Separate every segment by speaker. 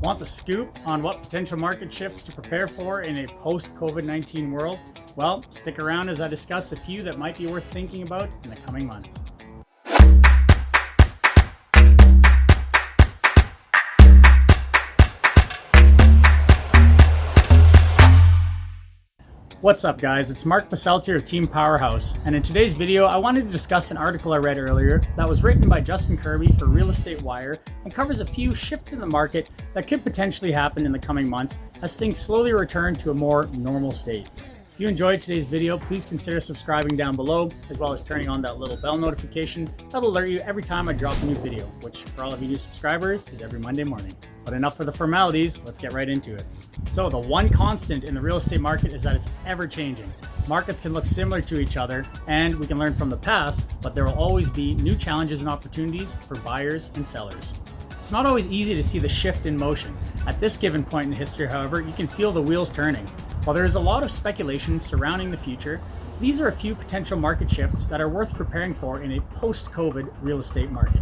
Speaker 1: Want the scoop on what potential market shifts to prepare for in a post-COVID-19 world? Well, stick around as I discuss a few that might be worth thinking about in the coming months. What's up guys, it's Mark here of Team Powerhouse, and in today's video I wanted to discuss an article I read earlier that was written by Justin Kirby for Real Estate Wire and covers a few shifts in the market that could potentially happen in the coming months as things slowly return to a more normal state. If you enjoyed today's video, please consider subscribing down below, as well as turning on that little bell notification that'll alert you every time I drop a new video, which for all of you new subscribers is every Monday morning. But enough for the formalities, let's get right into it. So the one constant in the real estate market is that it's ever changing. Markets can look similar to each other and we can learn from the past, but there will always be new challenges and opportunities for buyers and sellers. It's not always easy to see the shift in motion. At this given point in history, however, you can feel the wheels turning. While there is a lot of speculation surrounding the future, these are a few potential market shifts that are worth preparing for in a post-COVID real estate market.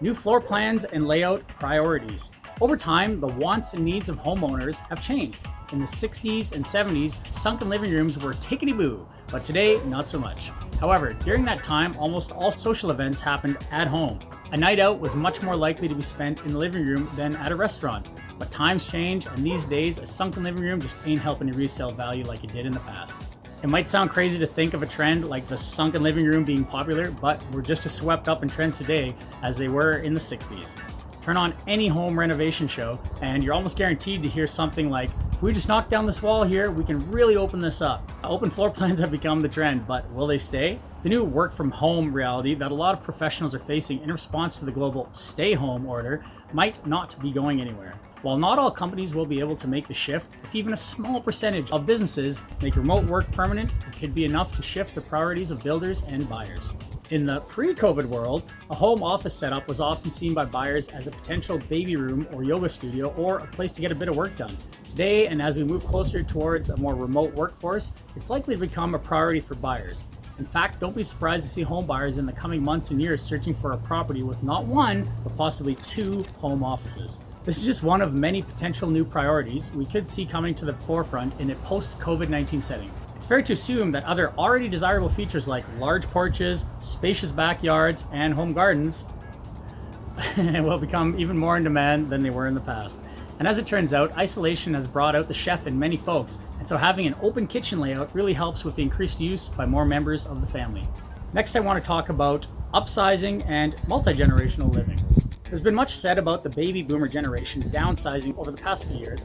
Speaker 1: New floor plans and layout priorities. Over time, the wants and needs of homeowners have changed. In the 60s and 70s, sunken living rooms were tickety-boo, but today, not so much. However, during that time, almost all social events happened at home. A night out was much more likely to be spent in the living room than at a restaurant. But times change, and these days, a sunken living room just ain't helping to resale value like it did in the past. It might sound crazy to think of a trend like the sunken living room being popular, but we're just as swept up in trends today as they were in the 60s. Turn on any home renovation show and you're almost guaranteed to hear something like, if we just knock down this wall here, we can really open this up. Open floor plans have become the trend, but will they stay? The new work from home reality that a lot of professionals are facing in response to the global stay home order might not be going anywhere. While not all companies will be able to make the shift, if even a small percentage of businesses make remote work permanent, it could be enough to shift the priorities of builders and buyers. In the pre-COVID world, a home office setup was often seen by buyers as a potential baby room or yoga studio or a place to get a bit of work done. Today, and as we move closer towards a more remote workforce, it's likely to become a priority for buyers. In fact, don't be surprised to see home buyers in the coming months and years searching for a property with not one, but possibly two home offices. This is just one of many potential new priorities we could see coming to the forefront in a post-COVID-19 setting. It's fair to assume that other already desirable features like large porches, spacious backyards, and home gardens will become even more in demand than they were in the past. And as it turns out, isolation has brought out the chef in many folks, and so having an open kitchen layout really helps with the increased use by more members of the family. Next, I want to talk about upsizing and multi-generational living. There's been much said about the baby boomer generation downsizing over the past few years,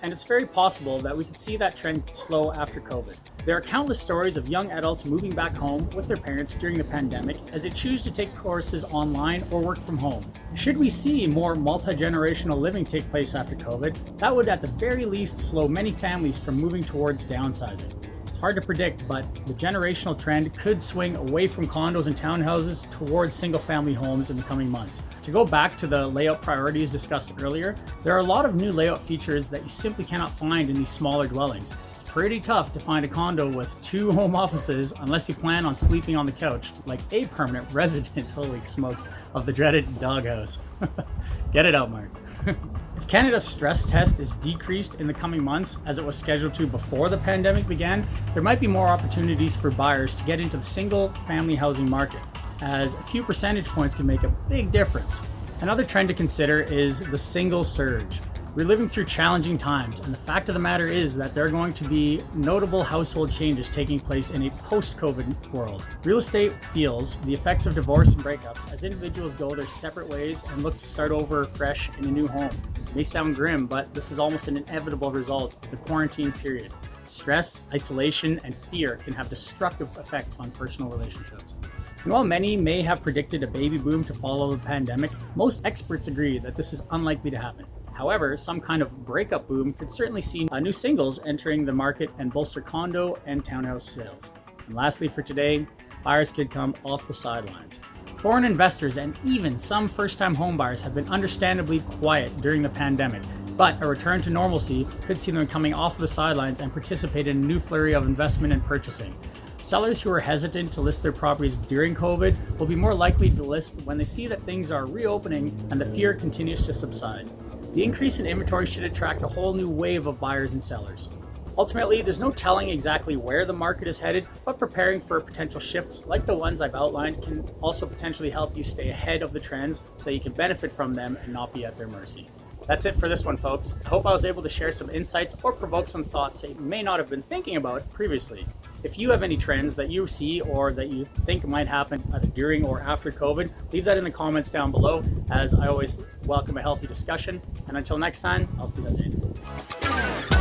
Speaker 1: and it's very possible that we could see that trend slow after COVID. There are countless stories of young adults moving back home with their parents during the pandemic as they choose to take courses online or work from home. Should we see more multi-generational living take place after COVID, that would at the very least slow many families from moving towards downsizing. Hard to predict, but the generational trend could swing away from condos and townhouses towards single-family homes in the coming months. To go back to the layout priorities discussed earlier, there are a lot of new layout features that you simply cannot find in these smaller dwellings. It's pretty tough to find a condo with two home offices unless you plan on sleeping on the couch like a permanent resident, holy smokes, of the dreaded doghouse. Get it out, Mark. If Canada's stress test is decreased in the coming months, as it was scheduled to before the pandemic began, there might be more opportunities for buyers to get into the single-family housing market, as a few percentage points can make a big difference. Another trend to consider is the single surge. We're living through challenging times, and the fact of the matter is that there are going to be notable household changes taking place in a post-COVID world. Real estate feels the effects of divorce and breakups as individuals go their separate ways and look to start over fresh in a new home. It may sound grim, but this is almost an inevitable result of the quarantine period. Stress, isolation, and fear can have destructive effects on personal relationships. And while many may have predicted a baby boom to follow the pandemic, most experts agree that this is unlikely to happen. However, some kind of breakup boom could certainly see new singles entering the market and bolster condo and townhouse sales. And lastly for today, buyers could come off the sidelines. Foreign investors and even some first-time home buyers have been understandably quiet during the pandemic, but a return to normalcy could see them coming off the sidelines and participate in a new flurry of investment and purchasing. Sellers who are hesitant to list their properties during COVID will be more likely to list when they see that things are reopening and the fear continues to subside. the increase in inventory should attract a whole new wave of buyers and sellers. Ultimately, there's no telling exactly where the market is headed, but preparing for potential shifts like the ones I've outlined can also potentially help you stay ahead of the trends so you can benefit from them and not be at their mercy. That's it for this one, folks. I hope I was able to share some insights or provoke some thoughts that you may not have been thinking about previously. If you have any trends that you see or that you think might happen either during or after COVID, leave that in the comments down below, as I always welcome a healthy discussion. And until next time, auf Wiedersehen.